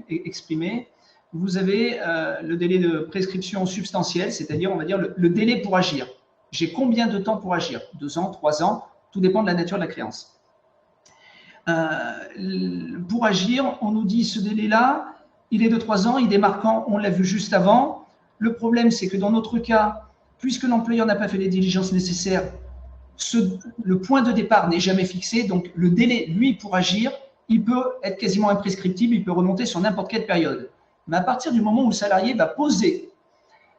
exprimé. Vous avez le délai de prescription substantielle, c'est-à-dire, on va dire, le délai pour agir. J'ai combien de temps pour agir? 2 ans, 3 ans, tout dépend de la nature de la créance. Pour agir, on nous dit ce délai-là, il est de 3 ans, il démarre quand? On l'a vu juste avant. Le problème, c'est que dans notre cas, puisque l'employeur n'a pas fait les diligences nécessaires, le point de départ n'est jamais fixé, donc le délai, lui, pour agir, il peut être quasiment imprescriptible, il peut remonter sur n'importe quelle période. Mais à partir du moment où le salarié va poser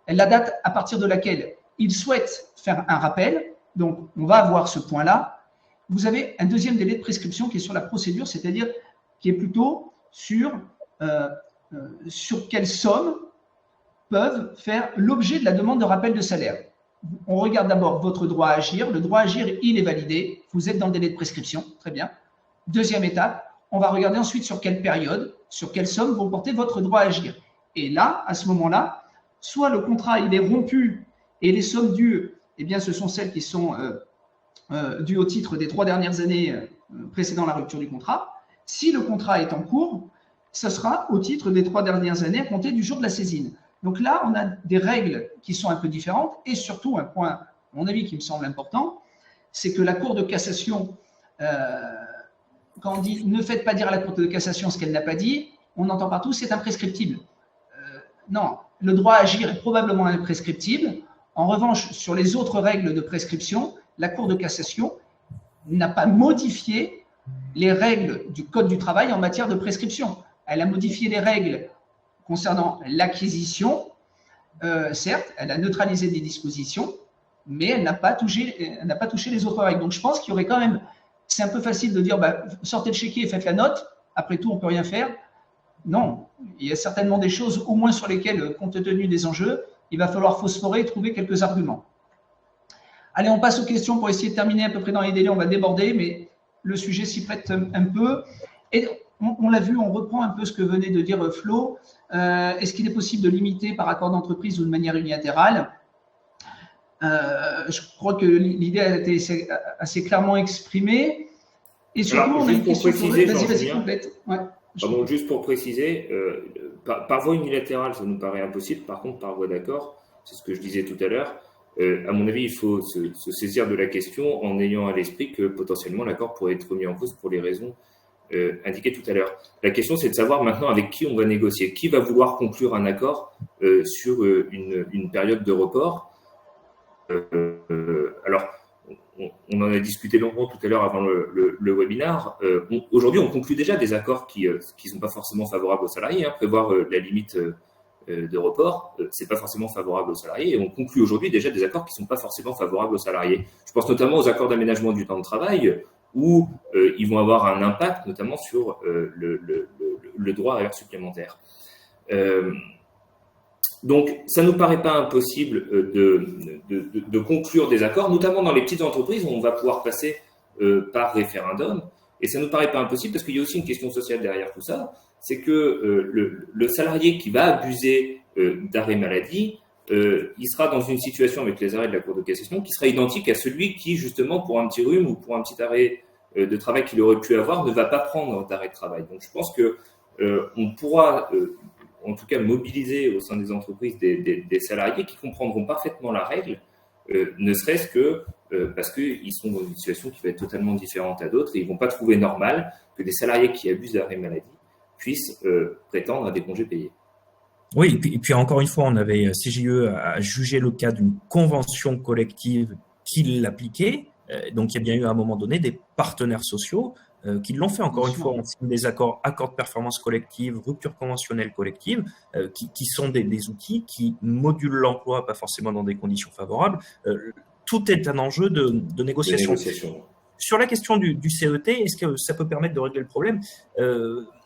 la date à partir de laquelle il souhaite faire un rappel, donc on va avoir ce point-là, vous avez un deuxième délai de prescription qui est sur la procédure, c'est-à-dire qui est plutôt sur quelles sommes peuvent faire l'objet de la demande de rappel de salaire. On regarde d'abord votre droit à agir. Le droit à agir, il est validé. Vous êtes dans le délai de prescription. Très bien. Deuxième étape, on va regarder ensuite sur quelle période, sur quelle somme vous portez votre droit à agir. Et là, à ce moment-là, soit le contrat il est rompu et les sommes dues, eh bien, ce sont celles qui sont dues au titre des 3 dernières années précédant la rupture du contrat. Si le contrat est en cours, ce sera au titre des 3 dernières années à compter du jour de la saisine. Donc là, on a des règles qui sont un peu différentes et surtout un point, à mon avis, qui me semble important, c'est que la Cour de cassation, quand on dit ne faites pas dire à la Cour de cassation ce qu'elle n'a pas dit, on entend partout c'est imprescriptible. Non, le droit à agir est probablement imprescriptible. En revanche, sur les autres règles de prescription, la Cour de cassation n'a pas modifié les règles du Code du travail en matière de prescription. Elle a modifié les règles concernant l'acquisition. Certes, elle a neutralisé des dispositions, mais elle n'a pas touché les autres règles. Donc, je pense qu'il y aurait quand même… C'est un peu facile de dire sortez le chéquier et faites la note. Après tout, on ne peut rien faire. Non, il y a certainement des choses, au moins sur lesquelles, compte tenu des enjeux, il va falloir phosphorer et trouver quelques arguments. Allez, on passe aux questions pour essayer de terminer à peu près dans les délais. On va déborder, mais le sujet s'y prête un peu. Et on l'a vu, on reprend un peu ce que venait de dire Flo. Est-ce qu'il est possible de limiter par accord d'entreprise ou de manière unilatérale ? Je crois que l'idée a été assez clairement exprimée. Et surtout, on a une question pour vas-y, complète. Ouais. Pardon, juste pour préciser, par voie unilatérale, ça nous paraît impossible. Par contre, par voie d'accord, c'est ce que je disais tout à l'heure. À mon avis, il faut se saisir de la question en ayant à l'esprit que potentiellement l'accord pourrait être remis en cause pour les raisons indiquées tout à l'heure. La question, c'est de savoir maintenant avec qui on va négocier. Qui va vouloir conclure un accord sur une période de report. Alors, on en a discuté longuement tout à l'heure avant le webinaire. Aujourd'hui, on conclut déjà des accords qui ne sont pas forcément favorables aux salariés. Prévoir la limite de report, c'est pas forcément favorable aux salariés. Et on conclut aujourd'hui déjà des accords qui sont pas forcément favorables aux salariés. Je pense notamment aux accords d'aménagement du temps de travail où ils vont avoir un impact notamment sur le droit à heures supplémentaires. Donc, ça ne nous paraît pas impossible de conclure des accords, notamment dans les petites entreprises où on va pouvoir passer par référendum. Et ça ne nous paraît pas impossible parce qu'il y a aussi une question sociale derrière tout ça. C'est que le salarié qui va abuser d'arrêt maladie, il sera dans une situation avec les arrêts de la Cour de cassation qui sera identique à celui qui, justement, pour un petit rhume ou pour un petit arrêt de travail qu'il aurait pu avoir, ne va pas prendre d'arrêt de travail. Donc, je pense qu'on pourra… en tout cas mobiliser au sein des entreprises des salariés qui comprendront parfaitement la règle, ne serait-ce que parce qu'ils sont dans une situation qui va être totalement différente à d'autres et ils ne vont pas trouver normal que des salariés qui abusent d'arrêt maladie puissent prétendre à des congés payés. Oui, et puis encore une fois, on avait CGE à juger le cas d'une convention collective qui l'appliquait. Donc, il y a bien eu à un moment donné des partenaires sociaux qui l'ont fait. Encore une fois, on signe des accords de performance collective, rupture conventionnelle collective, qui sont des outils qui modulent l'emploi, pas forcément dans des conditions favorables. Tout est un enjeu de négociation. Sur la question du CET, est-ce que ça peut permettre de régler le problème ?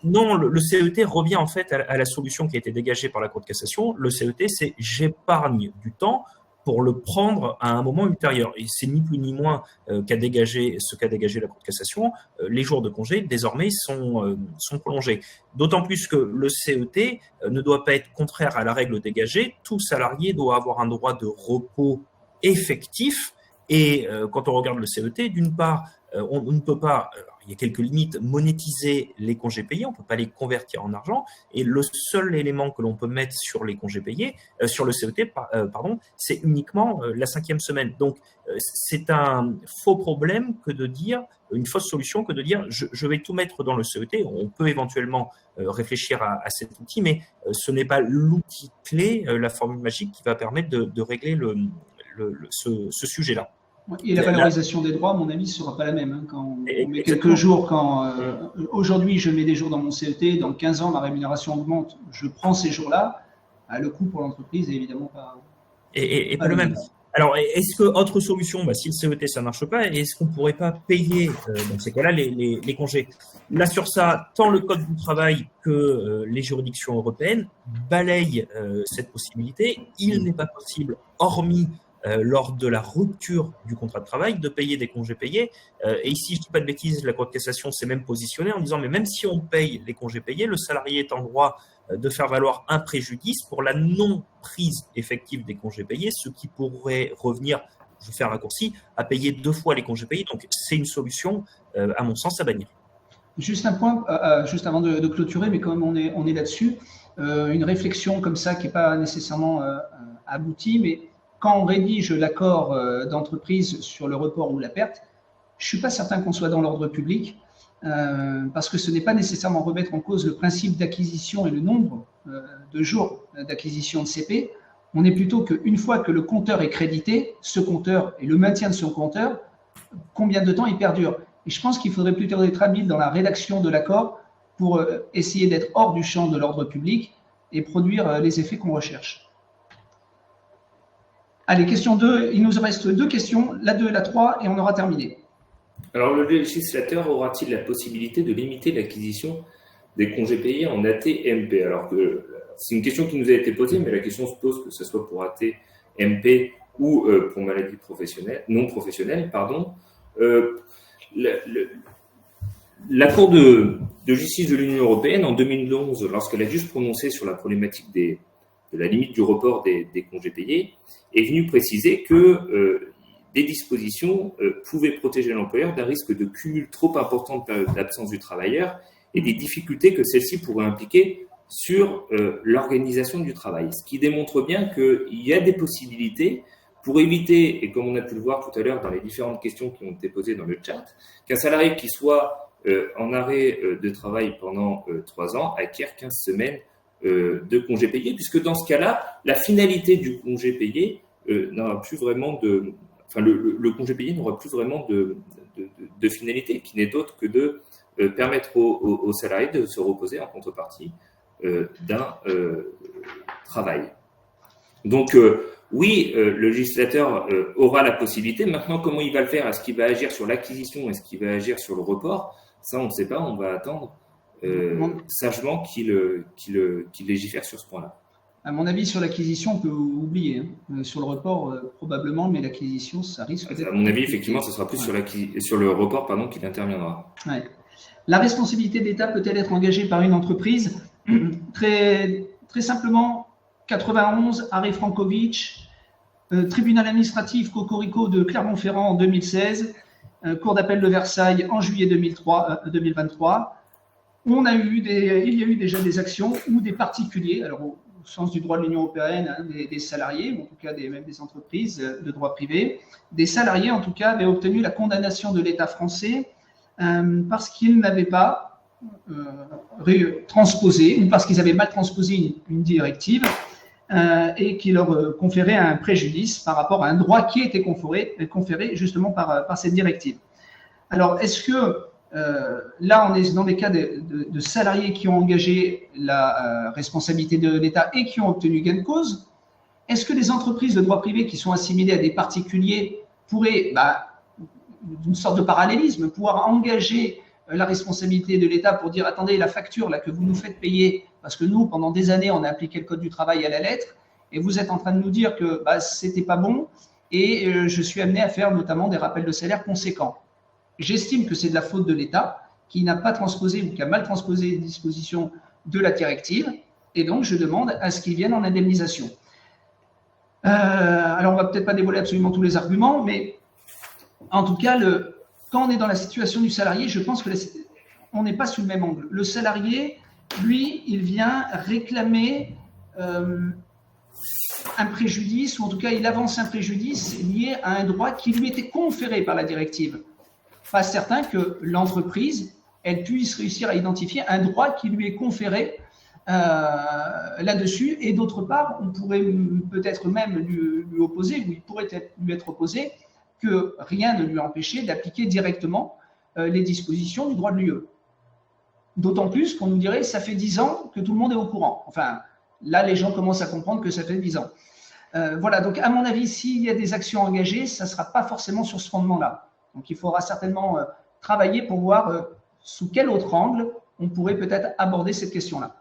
Non, le CET revient en fait à la solution qui a été dégagée par la Cour de cassation. Le CET, c'est j'épargne du temps pour le prendre à un moment ultérieur. Et c'est ni plus ni moins qu'a dégagé la Cour de cassation. Les jours de congé, désormais, sont prolongés. D'autant plus que le CET ne doit pas être contraire à la règle dégagée. Tout salarié doit avoir un droit de repos effectif. Et quand on regarde le CET, d'une part, on ne peut pas, il y a quelques limites, monétiser les congés payés, on ne peut pas les convertir en argent. Et le seul élément que l'on peut mettre sur les congés payés, sur le CET, c'est uniquement la 5e semaine. Donc, c'est un faux problème que de dire, une fausse solution que de dire je vais tout mettre dans le CET. On peut éventuellement réfléchir à cet outil, mais ce n'est pas l'outil clé, la formule magique qui va permettre de régler ce sujet-là. Et la valorisation des droits, à mon avis, ne sera pas la même. Quand on met quelques jours, aujourd'hui je mets des jours dans mon CET, dans 15 ans ma rémunération augmente, je prends ces jours-là, le coût pour l'entreprise est évidemment pas le même. Alors, est-ce que autre solution, si le CET ça ne marche pas, est-ce qu'on ne pourrait pas payer dans ces cas-là les congés ? Là sur ça, tant le Code du travail que les juridictions européennes balayent cette possibilité. Il n'est pas possible, hormis lors de la rupture du contrat de travail, de payer des congés payés. Et ici, je ne dis pas de bêtises, la Cour de cassation s'est même positionnée en disant mais même si on paye les congés payés, le salarié est en droit de faire valoir un préjudice pour la non-prise effective des congés payés, ce qui pourrait revenir, je vais faire un raccourci, à payer 2 fois les congés payés. Donc, c'est une solution, à mon sens, à bannir. Juste un point, juste avant de clôturer, mais comme on est là-dessus, une réflexion comme ça qui n'est pas nécessairement aboutie, mais quand on rédige l'accord d'entreprise sur le report ou la perte, je ne suis pas certain qu'on soit dans l'ordre public, parce que ce n'est pas nécessairement remettre en cause le principe d'acquisition et le nombre de jours d'acquisition de CP. On est plutôt qu'une fois que le compteur est crédité, ce compteur et le maintien de son compteur, combien de temps il perdure. Et je pense qu'il faudrait plutôt être habile dans la rédaction de l'accord pour essayer d'être hors du champ de l'ordre public et produire les effets qu'on recherche. Allez, question 2. Il nous reste 2 questions, la 2 et la 3, et on aura terminé. Alors, le législateur aura-t-il la possibilité de limiter l'acquisition des congés payés en AT-MP? Alors que c'est une question qui nous a été posée, mais la question se pose que ce soit pour AT-MP ou pour maladie non professionnelle, pardon. La Cour de justice de l'Union européenne, en 2011, lorsqu'elle a dû se prononcer sur la problématique de la limite du report des congés payés, est venue préciser que des dispositions pouvaient protéger l'employeur d'un risque de cumul trop important de période d'absence du travailleur et des difficultés que celle-ci pourrait impliquer sur l'organisation du travail. Ce qui démontre bien qu'il y a des possibilités pour éviter, et comme on a pu le voir tout à l'heure dans les différentes questions qui ont été posées dans le chat, qu'un salarié qui soit en arrêt de travail pendant 3 ans acquiert 15 semaines de congés payés, puisque dans ce cas-là, la finalité du congé payé n'aura plus vraiment de... Enfin, le congé payé n'aura plus vraiment de finalité, qui n'est autre que de permettre aux salariés de se reposer en contrepartie d'un travail. Donc, oui, le législateur aura la possibilité. Maintenant, comment il va le faire? Est-ce qu'il va agir sur l'acquisition? Est-ce qu'il va agir sur le report? Ça, on ne sait pas. On va attendre sagement qu'il légifère sur ce point-là. À mon avis, sur l'acquisition, on peut oublier. Sur le report, probablement, mais l'acquisition, ça risque d'être... À mon avis, effectivement, ce sera plus sur le report qu'il interviendra. Ouais. La responsabilité de l'État peut-elle être engagée par une entreprise? Très simplement, 91, arrêt Frankovitch, tribunal administratif Cocorico de Clermont-Ferrand en 2016, cour d'appel de Versailles en juillet 2023. Il y a eu déjà des actions où des particuliers, alors au sens du droit de l'Union européenne, hein, des salariés, ou en tout cas même des entreprises de droit privé, des salariés en tout cas avaient obtenu la condamnation de l'État français parce qu'ils n'avaient pas transposé, ou parce qu'ils avaient mal transposé une directive et qui leur conférait un préjudice par rapport à un droit qui était conféré justement par cette directive. Alors, est-ce que là, on est dans des cas de salariés qui ont engagé la responsabilité de l'État et qui ont obtenu gain de cause? Est-ce que les entreprises de droit privé qui sont assimilées à des particuliers pourraient, d'une sorte de parallélisme, pouvoir engager la responsabilité de l'État pour dire « Attendez, la facture là, que vous nous faites payer, parce que nous, pendant des années, on a appliqué le code du travail à la lettre, et vous êtes en train de nous dire que c'était pas bon, et je suis amené à faire notamment des rappels de salaire conséquents. » J'estime que c'est de la faute de l'État qui n'a pas transposé ou qui a mal transposé les dispositions de la directive, et donc je demande à ce qu'ils viennent en indemnisation. Alors on ne va peut-être pas dévoiler absolument tous les arguments, mais en tout cas, quand on est dans la situation du salarié, je pense qu'on n'est pas sous le même angle. Le salarié, lui, il vient réclamer un préjudice, ou en tout cas, il avance un préjudice lié à un droit qui lui était conféré par la directive. Pas certain que l'entreprise, elle puisse réussir à identifier un droit qui lui est conféré là-dessus. Et d'autre part, on pourrait peut-être même lui opposer, ou il pourrait lui être opposé, que rien ne lui empêchait d'appliquer directement les dispositions du droit de l'UE. D'autant plus qu'on nous dirait, ça fait 10 ans que tout le monde est au courant. Enfin, là, les gens commencent à comprendre que ça fait 10 ans. Voilà, donc à mon avis, s'il y a des actions engagées, ça ne sera pas forcément sur ce fondement-là. Donc il faudra certainement travailler pour voir sous quel autre angle on pourrait peut-être aborder cette question-là.